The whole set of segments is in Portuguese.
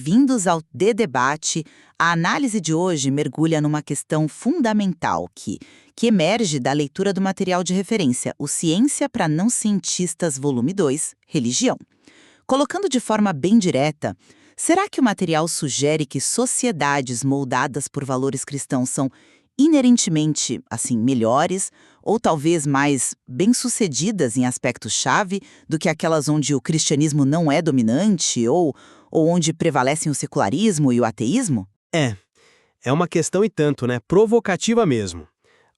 bem-vindos ao The Debate. A análise de hoje mergulha numa questão fundamental que emerge da leitura do material de referência, o Ciência para Não Cientistas, volume 2, Religião. Colocando de forma bem direta, será que o material sugere que sociedades moldadas por valores cristãos são inerentemente, assim, melhores ou talvez mais bem-sucedidas em aspectos-chave do que aquelas onde o cristianismo não é dominante ou onde prevalecem o secularismo e o ateísmo? É uma questão e tanto, né? Provocativa mesmo.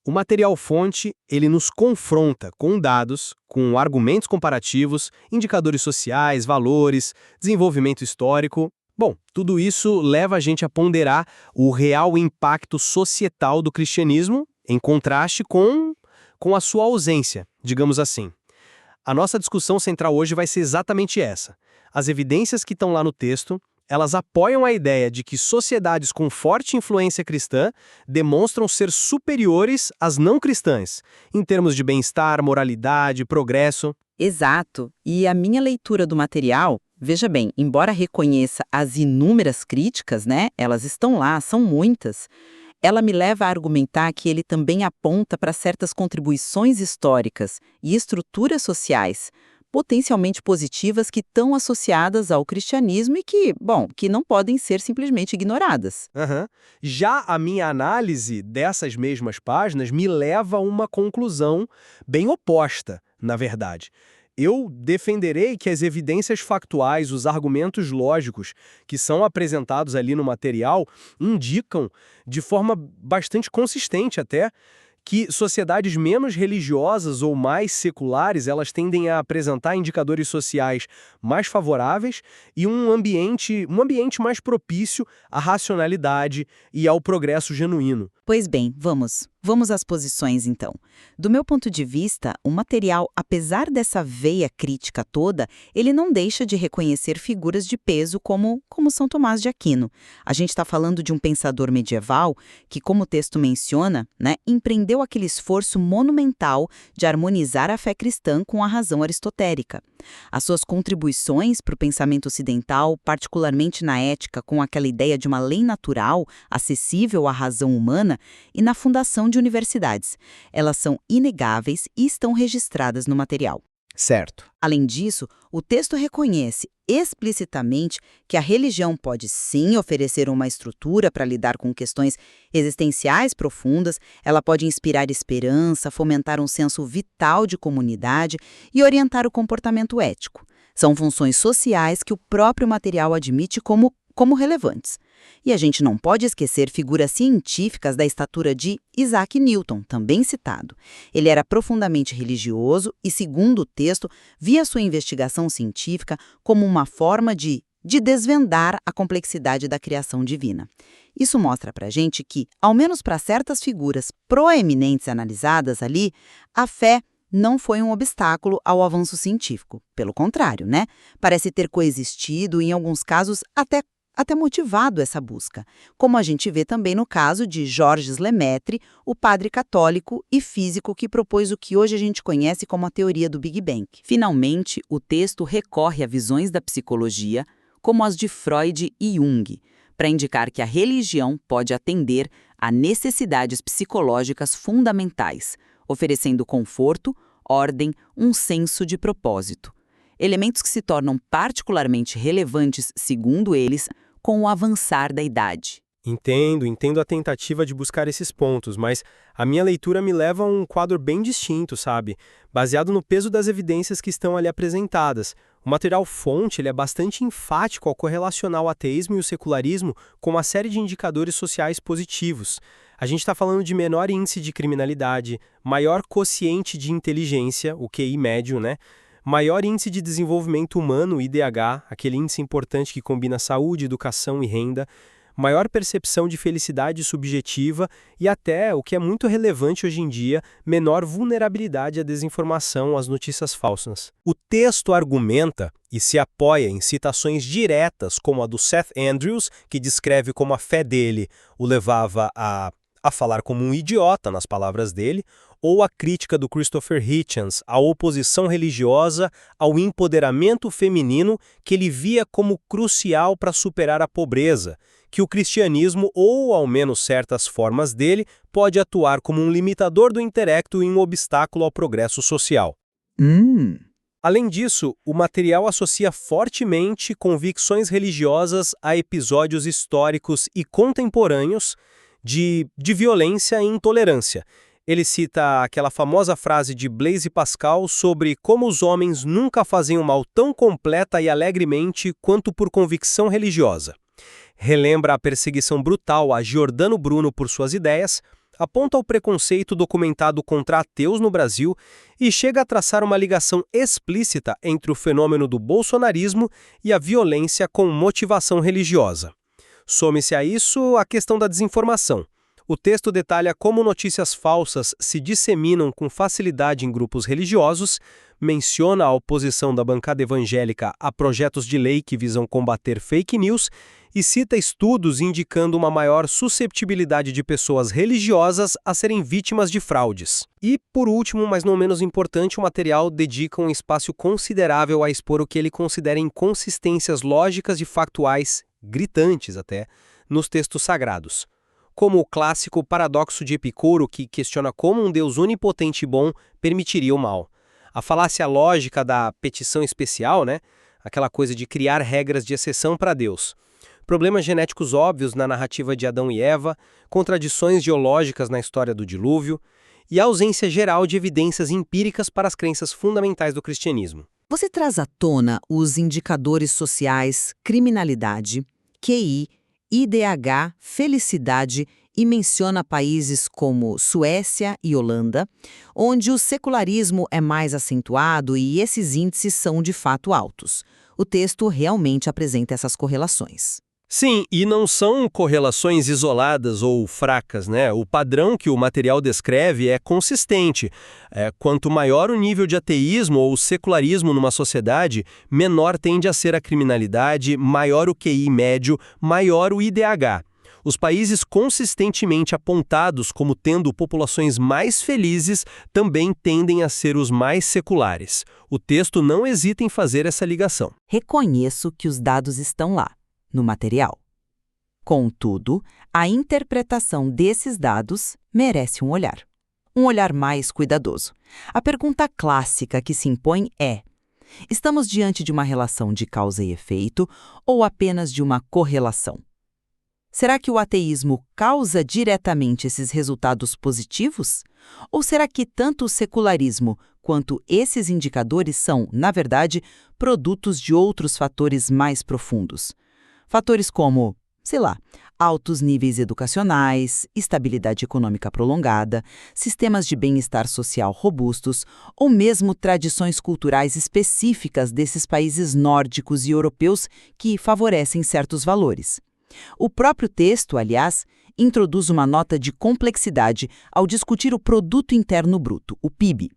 O material-fonte, ele nos confronta com dados, com argumentos comparativos, indicadores sociais, valores, desenvolvimento histórico. Bom, tudo isso leva a gente a ponderar o real impacto societal do cristianismo em contraste com a sua ausência, digamos assim. A nossa discussão central hoje vai ser exatamente essa. As evidências que estão lá no texto, elas apoiam a ideia de que sociedades com forte influência cristã demonstram ser superiores às não cristãs, em termos de bem-estar, moralidade, progresso. Exato. E a minha leitura do material, veja bem, embora reconheça as inúmeras críticas, né, elas estão lá, são muitas, ela me leva a argumentar que ele também aponta para certas contribuições históricas e estruturas sociais potencialmente positivas que estão associadas ao cristianismo e que não podem ser simplesmente ignoradas. Já a minha análise dessas mesmas páginas me leva a uma conclusão bem oposta, na verdade. Eu defenderei que as evidências factuais, os argumentos lógicos que são apresentados ali no material, indicam, de forma bastante consistente até, que sociedades menos religiosas ou mais seculares, elas tendem a apresentar indicadores sociais mais favoráveis e um ambiente mais propício à racionalidade e ao progresso genuíno. Pois bem, vamos às posições então. Do meu ponto de vista, o material, apesar dessa veia crítica toda, ele não deixa de reconhecer figuras de peso como São Tomás de Aquino. A gente está falando de um pensador medieval que, como o texto menciona, né, empreendeu aquele esforço monumental de harmonizar a fé cristã com a razão aristotélica. As suas contribuições para o pensamento ocidental, particularmente na ética com aquela ideia de uma lei natural acessível à razão humana, e na fundação de universidades. Elas são inegáveis e estão registradas no material. Certo. Além disso, o texto reconhece explicitamente que a religião pode sim oferecer uma estrutura para lidar com questões existenciais profundas, ela pode inspirar esperança, fomentar um senso vital de comunidade e orientar o comportamento ético. São funções sociais que o próprio material admite como relevantes. E a gente não pode esquecer figuras científicas da estatura de Isaac Newton, também citado. Ele era profundamente religioso e, segundo o texto, via sua investigação científica como uma forma de desvendar a complexidade da criação divina. Isso mostra pra gente que, ao menos para certas figuras proeminentes analisadas ali, a fé não foi um obstáculo ao avanço científico. Pelo contrário, né? Parece ter coexistido e, em alguns casos, até motivado essa busca, como a gente vê também no caso de Georges Lemaitre, o padre católico e físico que propôs o que hoje a gente conhece como a teoria do Big Bang. Finalmente, o texto recorre a visões da psicologia, como as de Freud e Jung, para indicar que a religião pode atender a necessidades psicológicas fundamentais, oferecendo conforto, ordem, um senso de propósito. Elementos que se tornam particularmente relevantes, segundo eles, com o avançar da idade. Entendo a tentativa de buscar esses pontos, mas a minha leitura me leva a um quadro bem distinto, sabe? Baseado no peso das evidências que estão ali apresentadas. O material-fonte ele é bastante enfático ao correlacionar o ateísmo e o secularismo com uma série de indicadores sociais positivos. A gente está falando de menor índice de criminalidade, maior quociente de inteligência, o QI médio, né? Maior índice de desenvolvimento humano, IDH, aquele índice importante que combina saúde, educação e renda, maior percepção de felicidade subjetiva e até, o que é muito relevante hoje em dia, menor vulnerabilidade à desinformação, às notícias falsas. O texto argumenta e se apoia em citações diretas, como a do Seth Andrews, que descreve como a fé dele o levava a falar como um idiota, nas palavras dele, ou a crítica do Christopher Hitchens à oposição religiosa ao empoderamento feminino que ele via como crucial para superar a pobreza, que o cristianismo, ou ao menos certas formas dele, pode atuar como um limitador do intelecto e um obstáculo ao progresso social. Além disso, o material associa fortemente convicções religiosas a episódios históricos e contemporâneos de violência e intolerância. Ele cita aquela famosa frase de Blaise Pascal sobre como os homens nunca fazem o mal tão completa e alegremente quanto por convicção religiosa. Relembra a perseguição brutal a Giordano Bruno por suas ideias, aponta o preconceito documentado contra ateus no Brasil e chega a traçar uma ligação explícita entre o fenômeno do bolsonarismo e a violência com motivação religiosa. Some-se a isso a questão da desinformação. O texto detalha como notícias falsas se disseminam com facilidade em grupos religiosos, menciona a oposição da bancada evangélica a projetos de lei que visam combater fake news e cita estudos indicando uma maior susceptibilidade de pessoas religiosas a serem vítimas de fraudes. E, por último, mas não menos importante, o material dedica um espaço considerável a expor o que ele considera inconsistências lógicas e factuais, gritantes até, nos textos sagrados. Como o clássico paradoxo de Epicuro, que questiona como um Deus onipotente e bom permitiria o mal. A falácia lógica da petição especial, né? Aquela coisa de criar regras de exceção para Deus. Problemas genéticos óbvios na narrativa de Adão e Eva, contradições geológicas na história do dilúvio e a ausência geral de evidências empíricas para as crenças fundamentais do cristianismo. Você traz à tona os indicadores sociais, criminalidade, QI, IDH, felicidade e menciona países como Suécia e Holanda, onde o secularismo é mais acentuado e esses índices são de fato altos. O texto realmente apresenta essas correlações. Sim, e não são correlações isoladas ou fracas, né? O padrão que o material descreve é consistente. Quanto maior o nível de ateísmo ou secularismo numa sociedade, menor tende a ser a criminalidade, maior o QI médio, maior o IDH. Os países consistentemente apontados como tendo populações mais felizes também tendem a ser os mais seculares. O texto não hesita em fazer essa ligação. Reconheço que os dados estão lá, no material. Contudo, a interpretação desses dados merece um olhar mais cuidadoso. A pergunta clássica que se impõe é: estamos diante de uma relação de causa e efeito ou apenas de uma correlação? Será que o ateísmo causa diretamente esses resultados positivos? Ou será que tanto o secularismo quanto esses indicadores são, na verdade, produtos de outros fatores mais profundos? Fatores como, altos níveis educacionais, estabilidade econômica prolongada, sistemas de bem-estar social robustos ou mesmo tradições culturais específicas desses países nórdicos e europeus que favorecem certos valores. O próprio texto, aliás, introduz uma nota de complexidade ao discutir o Produto Interno Bruto, o PIB.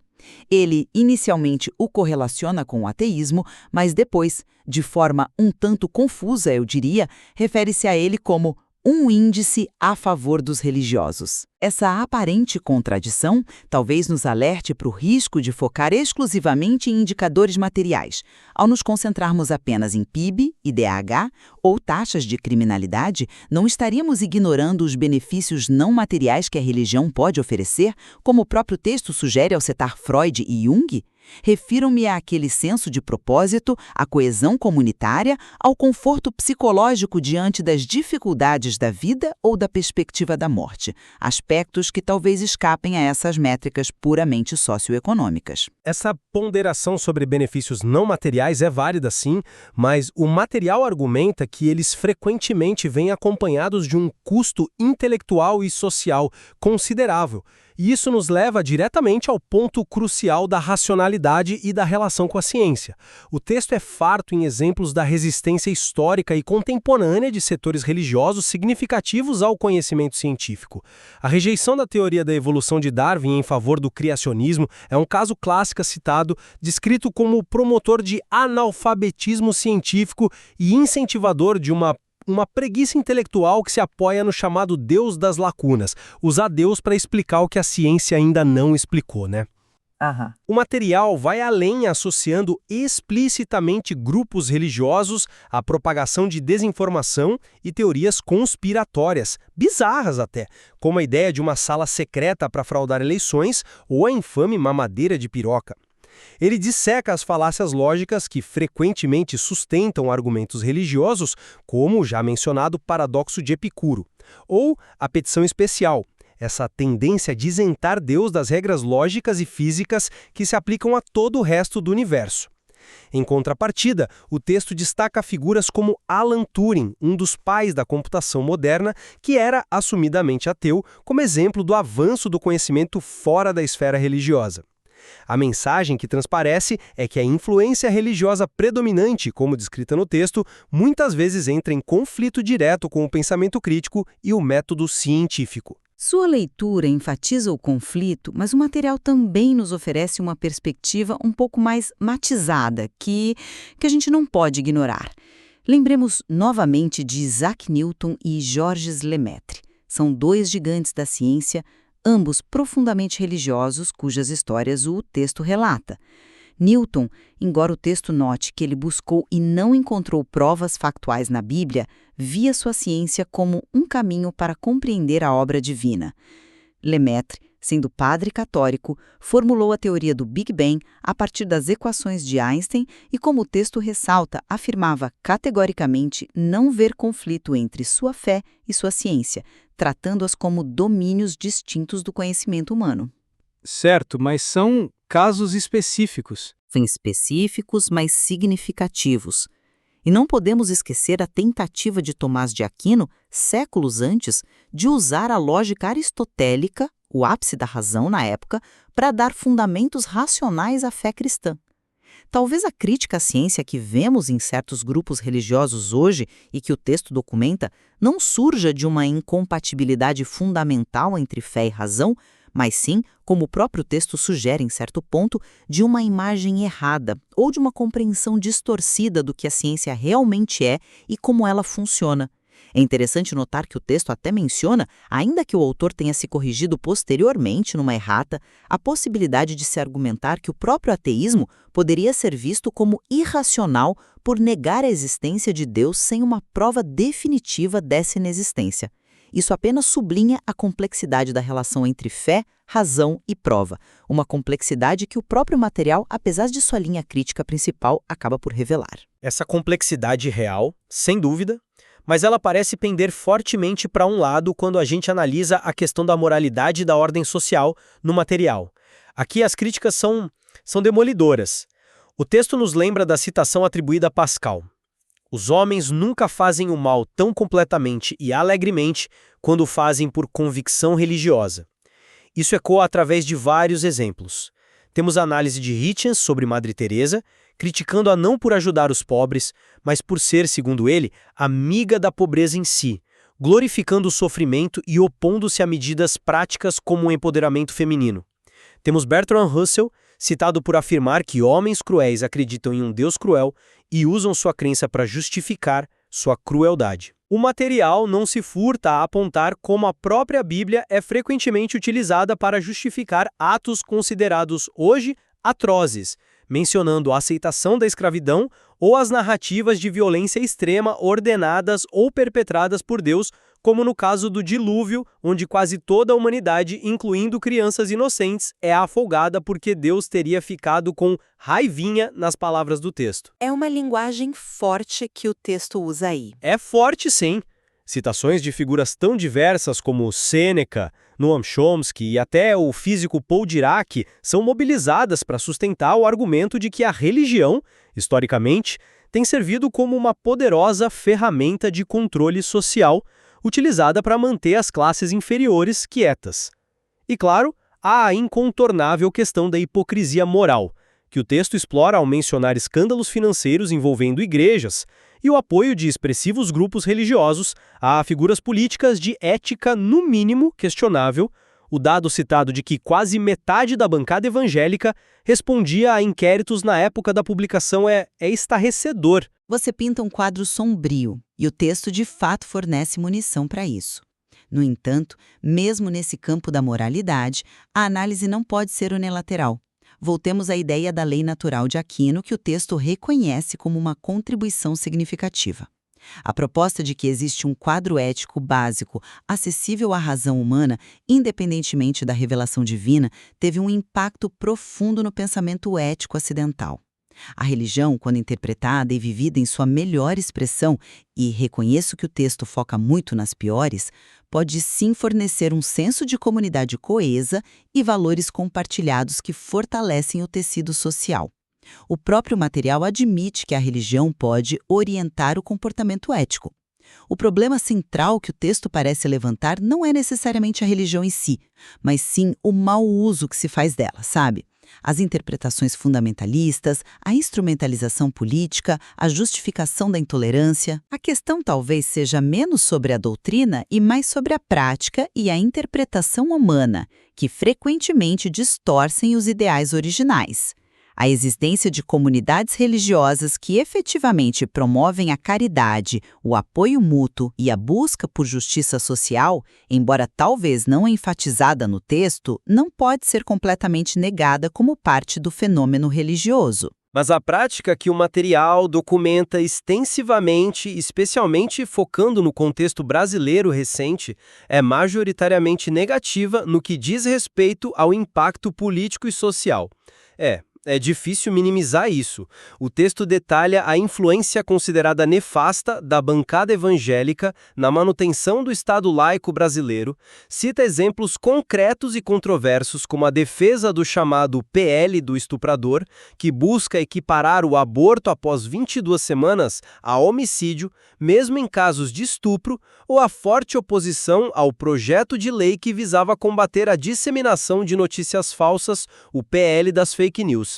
Ele inicialmente o correlaciona com o ateísmo, mas depois, de forma um tanto confusa, eu diria, refere-se a ele como um índice a favor dos religiosos. Essa aparente contradição talvez nos alerte para o risco de focar exclusivamente em indicadores materiais. Ao nos concentrarmos apenas em PIB, IDH ou taxas de criminalidade, não estaríamos ignorando os benefícios não materiais que a religião pode oferecer, como o próprio texto sugere ao citar Freud e Jung? Refiro-me àquele senso de propósito, à coesão comunitária, ao conforto psicológico diante das dificuldades da vida ou da perspectiva da morte, aspectos que talvez escapem a essas métricas puramente socioeconômicas. Essa ponderação sobre benefícios não materiais é válida sim, mas o material argumenta que eles frequentemente vêm acompanhados de um custo intelectual e social considerável. E isso nos leva diretamente ao ponto crucial da racionalidade e da relação com a ciência. O texto é farto em exemplos da resistência histórica e contemporânea de setores religiosos significativos ao conhecimento científico. A rejeição da teoria da evolução de Darwin em favor do criacionismo é um caso clássico citado, descrito como promotor de analfabetismo científico e incentivador de uma uma preguiça intelectual que se apoia no chamado Deus das lacunas, usar Deus para explicar o que a ciência ainda não explicou, né? Aham. O material vai além, associando explicitamente grupos religiosos à propagação de desinformação e teorias conspiratórias, bizarras até, como a ideia de uma sala secreta para fraudar eleições ou a infame mamadeira de piroca. Ele disseca as falácias lógicas que frequentemente sustentam argumentos religiosos, como o já mencionado paradoxo de Epicuro, ou a petição especial, essa tendência de isentar Deus das regras lógicas e físicas que se aplicam a todo o resto do universo. Em contrapartida, o texto destaca figuras como Alan Turing, um dos pais da computação moderna, que era assumidamente ateu, como exemplo do avanço do conhecimento fora da esfera religiosa. A mensagem que transparece é que a influência religiosa predominante, como descrita no texto, muitas vezes entra em conflito direto com o pensamento crítico e o método científico. Sua leitura enfatiza o conflito, mas o material também nos oferece uma perspectiva um pouco mais matizada, que a gente não pode ignorar. Lembremos novamente de Isaac Newton e Georges Lemaitre. São dois gigantes da ciência, ambos profundamente religiosos, cujas histórias o texto relata. Newton, embora o texto note que ele buscou e não encontrou provas factuais na Bíblia, via sua ciência como um caminho para compreender a obra divina. Lemaitre, sendo padre católico, formulou a teoria do Big Bang a partir das equações de Einstein e, como o texto ressalta, afirmava categoricamente não ver conflito entre sua fé e sua ciência, tratando-as como domínios distintos do conhecimento humano. Certo, mas são casos específicos. São específicos, mas significativos. E não podemos esquecer a tentativa de Tomás de Aquino, séculos antes, de usar a lógica aristotélica, o ápice da razão na época, para dar fundamentos racionais à fé cristã. Talvez a crítica à ciência que vemos em certos grupos religiosos hoje e que o texto documenta não surja de uma incompatibilidade fundamental entre fé e razão, mas sim, como o próprio texto sugere em certo ponto, de uma imagem errada ou de uma compreensão distorcida do que a ciência realmente é e como ela funciona. É interessante notar que o texto até menciona, ainda que o autor tenha se corrigido posteriormente numa errata, a possibilidade de se argumentar que o próprio ateísmo poderia ser visto como irracional por negar a existência de Deus sem uma prova definitiva dessa inexistência. Isso apenas sublinha a complexidade da relação entre fé, razão e prova, uma complexidade que o próprio material, apesar de sua linha crítica principal, acaba por revelar. Essa complexidade real, sem dúvida, mas ela parece pender fortemente para um lado quando a gente analisa a questão da moralidade e da ordem social no material. Aqui as críticas são demolidoras. O texto nos lembra da citação atribuída a Pascal. Os homens nunca fazem o mal tão completamente e alegremente quando o fazem por convicção religiosa. Isso ecoa através de vários exemplos. Temos a análise de Hitchens sobre Madre Teresa, criticando-a não por ajudar os pobres, mas por ser, segundo ele, amiga da pobreza em si, glorificando o sofrimento e opondo-se a medidas práticas como o empoderamento feminino. Temos Bertrand Russell, citado por afirmar que homens cruéis acreditam em um Deus cruel e usam sua crença para justificar sua crueldade. O material não se furta a apontar como a própria Bíblia é frequentemente utilizada para justificar atos considerados hoje atrozes, mencionando a aceitação da escravidão ou as narrativas de violência extrema ordenadas ou perpetradas por Deus, como no caso do dilúvio, onde quase toda a humanidade, incluindo crianças inocentes, é afogada porque Deus teria ficado com raivinha nas palavras do texto. É uma linguagem forte que o texto usa aí. É forte, sim. Citações de figuras tão diversas como Sêneca, Noam Chomsky e até o físico Paul Dirac são mobilizadas para sustentar o argumento de que a religião, historicamente, tem servido como uma poderosa ferramenta de controle social utilizada para manter as classes inferiores quietas. E, claro, há a incontornável questão da hipocrisia moral, que o texto explora ao mencionar escândalos financeiros envolvendo igrejas e o apoio de expressivos grupos religiosos a figuras políticas de ética, no mínimo, questionável, O dado citado de que quase metade da bancada evangélica respondia a inquéritos na época da publicação é estarrecedor. Você pinta um quadro sombrio, e o texto de fato fornece munição para isso. No entanto, mesmo nesse campo da moralidade, a análise não pode ser unilateral. Voltemos à ideia da lei natural de Aquino, que o texto reconhece como uma contribuição significativa. A proposta de que existe um quadro ético básico, acessível à razão humana, independentemente da revelação divina, teve um impacto profundo no pensamento ético ocidental. A religião, quando interpretada e vivida em sua melhor expressão, e reconheço que o texto foca muito nas piores, pode sim fornecer um senso de comunidade coesa e valores compartilhados que fortalecem o tecido social. O próprio material admite que a religião pode orientar o comportamento ético. O problema central que o texto parece levantar não é necessariamente a religião em si, mas sim o mau uso que se faz dela, sabe? As interpretações fundamentalistas, a instrumentalização política, a justificação da intolerância. A questão talvez seja menos sobre a doutrina e mais sobre a prática e a interpretação humana, que frequentemente distorcem os ideais originais. A existência de comunidades religiosas que efetivamente promovem a caridade, o apoio mútuo e a busca por justiça social, embora talvez não enfatizada no texto, não pode ser completamente negada como parte do fenômeno religioso. Mas a prática que o material documenta extensivamente, especialmente focando no contexto brasileiro recente, é majoritariamente negativa no que diz respeito ao impacto político e social. É difícil minimizar isso. O texto detalha a influência considerada nefasta da bancada evangélica na manutenção do Estado laico brasileiro, cita exemplos concretos e controversos como a defesa do chamado PL do estuprador, que busca equiparar o aborto após 22 semanas a homicídio, mesmo em casos de estupro, ou a forte oposição ao projeto de lei que visava combater a disseminação de notícias falsas, o PL das fake news.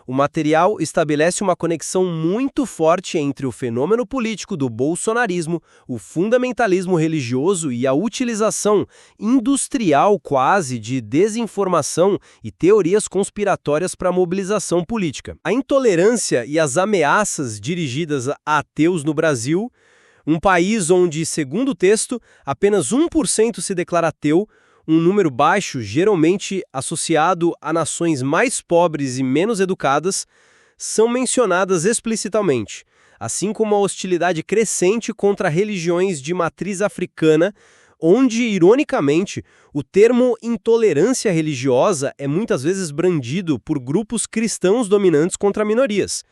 O material estabelece uma conexão muito forte entre o fenômeno político do bolsonarismo, o fundamentalismo religioso e a utilização industrial quase de desinformação e teorias conspiratórias para mobilização política. A intolerância e as ameaças dirigidas a ateus no Brasil, um país onde, segundo o texto, apenas 1% se declara ateu, um número baixo, geralmente associado a nações mais pobres e menos educadas, são mencionadas explicitamente, assim como a hostilidade crescente contra religiões de matriz africana, onde, ironicamente, o termo intolerância religiosa é muitas vezes brandido por grupos cristãos dominantes contra minorias.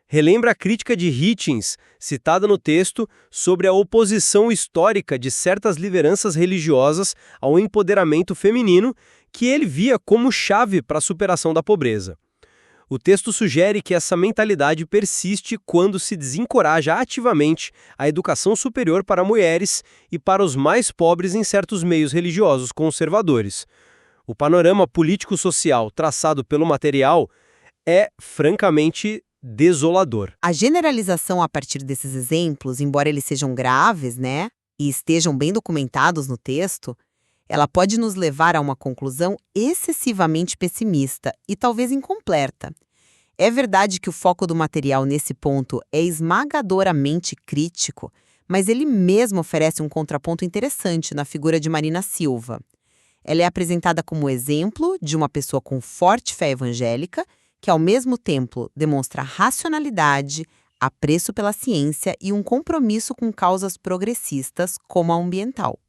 Relembra a crítica de Hitchens, citada no texto, sobre a oposição histórica de certas lideranças religiosas ao empoderamento feminino, que ele via como chave para a superação da pobreza. O texto sugere que essa mentalidade persiste quando se desencoraja ativamente a educação superior para mulheres e para os mais pobres em certos meios religiosos conservadores. O panorama político-social traçado pelo material é, francamente, desolador. A generalização a partir desses exemplos, embora eles sejam graves, e estejam bem documentados no texto, ela pode nos levar a uma conclusão excessivamente pessimista e talvez incompleta. É verdade que o foco do material nesse ponto é esmagadoramente crítico, mas ele mesmo oferece um contraponto interessante na figura de Marina Silva. Ela é apresentada como exemplo de uma pessoa com forte fé evangélica, que ao mesmo tempo demonstra racionalidade, apreço pela ciência e um compromisso com causas progressistas, como a ambiental.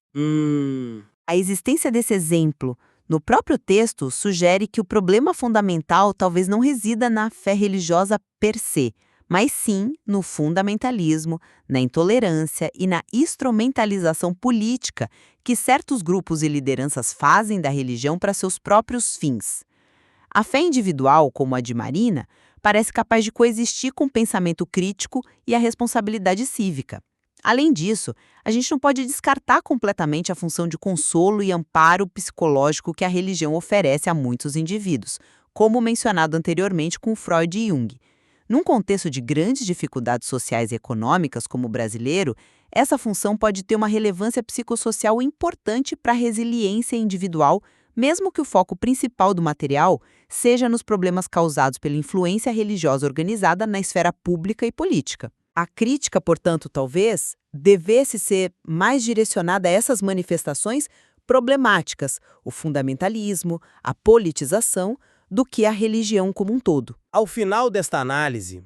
A existência desse exemplo no próprio texto sugere que o problema fundamental talvez não resida na fé religiosa per se, mas sim no fundamentalismo, na intolerância e na instrumentalização política que certos grupos e lideranças fazem da religião para seus próprios fins. A fé individual, como a de Marina, parece capaz de coexistir com o pensamento crítico e a responsabilidade cívica. Além disso, a gente não pode descartar completamente a função de consolo e amparo psicológico que a religião oferece a muitos indivíduos, como mencionado anteriormente com Freud e Jung. Num contexto de grandes dificuldades sociais e econômicas como o brasileiro, essa função pode ter uma relevância psicossocial importante para a resiliência individual, mesmo que o foco principal do material seja nos problemas causados pela influência religiosa organizada na esfera pública e política. A crítica, portanto, talvez devesse ser mais direcionada a essas manifestações problemáticas, o fundamentalismo, a politização, do que a religião como um todo. Ao final desta análise,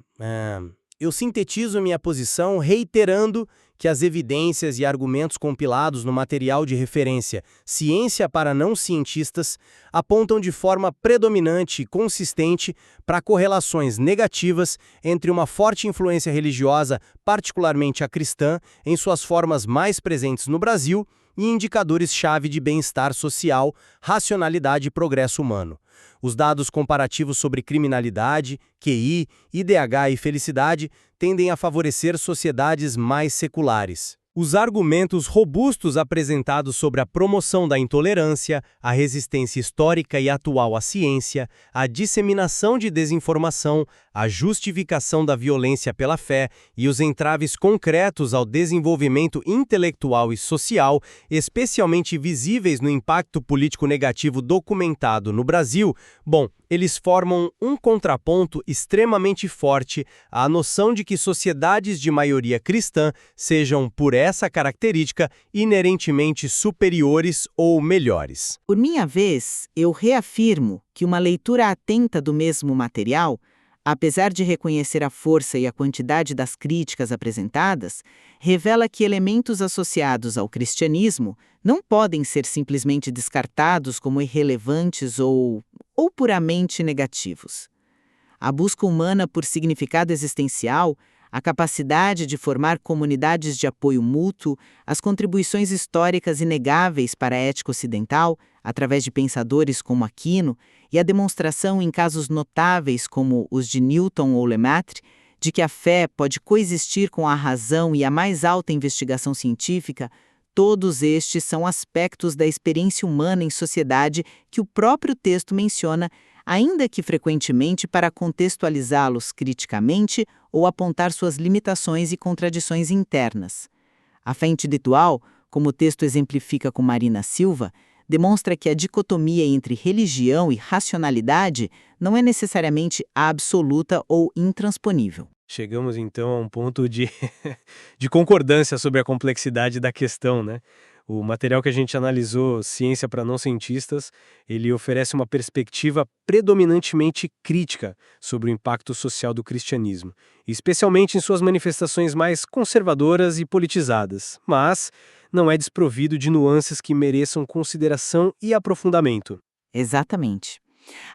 eu sintetizo minha posição reiterando que as evidências e argumentos compilados no material de referência Ciência para Não Cientistas apontam de forma predominante e consistente para correlações negativas entre uma forte influência religiosa, particularmente a cristã, em suas formas mais presentes no Brasil, e indicadores-chave de bem-estar social, racionalidade e progresso humano. Os dados comparativos sobre criminalidade, QI, IDH e felicidade tendem a favorecer sociedades mais seculares. Os argumentos robustos apresentados sobre a promoção da intolerância, a resistência histórica e atual à ciência, a disseminação de desinformação, a justificação da violência pela fé e os entraves concretos ao desenvolvimento intelectual e social, especialmente visíveis no impacto político negativo documentado no Brasil, eles formam um contraponto extremamente forte à noção de que sociedades de maioria cristã sejam, por essa característica, inerentemente superiores ou melhores. Por minha vez, eu reafirmo que uma leitura atenta do mesmo material, apesar de reconhecer a força e a quantidade das críticas apresentadas, revela que elementos associados ao cristianismo não podem ser simplesmente descartados como irrelevantes ou puramente negativos. A busca humana por significado existencial, a capacidade de formar comunidades de apoio mútuo, as contribuições históricas inegáveis para a ética ocidental, através de pensadores como Aquino, e a demonstração em casos notáveis como os de Newton ou Lemaitre, de que a fé pode coexistir com a razão e a mais alta investigação científica, todos estes são aspectos da experiência humana em sociedade que o próprio texto menciona, ainda que frequentemente para contextualizá-los criticamente ou apontar suas limitações e contradições internas. A fé intelectual, como o texto exemplifica com Marina Silva, demonstra que a dicotomia entre religião e racionalidade não é necessariamente absoluta ou intransponível. Chegamos, então, a um ponto de concordância sobre a complexidade da questão, né? O material que a gente analisou, Ciência para Não Cientistas, ele oferece uma perspectiva predominantemente crítica sobre o impacto social do cristianismo, especialmente em suas manifestações mais conservadoras e politizadas, mas não é desprovido de nuances que mereçam consideração e aprofundamento. Exatamente.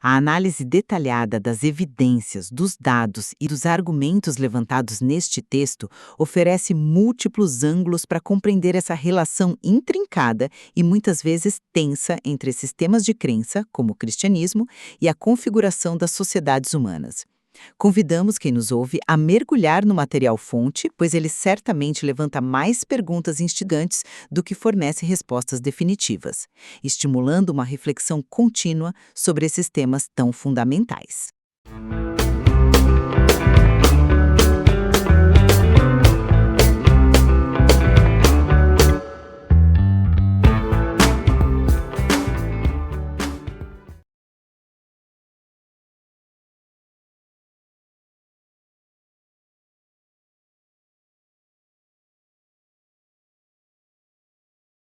A análise detalhada das evidências, dos dados e dos argumentos levantados neste texto oferece múltiplos ângulos para compreender essa relação intrincada e muitas vezes tensa entre sistemas de crença, como o cristianismo, e a configuração das sociedades humanas. Convidamos quem nos ouve a mergulhar no material-fonte, pois ele certamente levanta mais perguntas instigantes do que fornece respostas definitivas, estimulando uma reflexão contínua sobre esses temas tão fundamentais.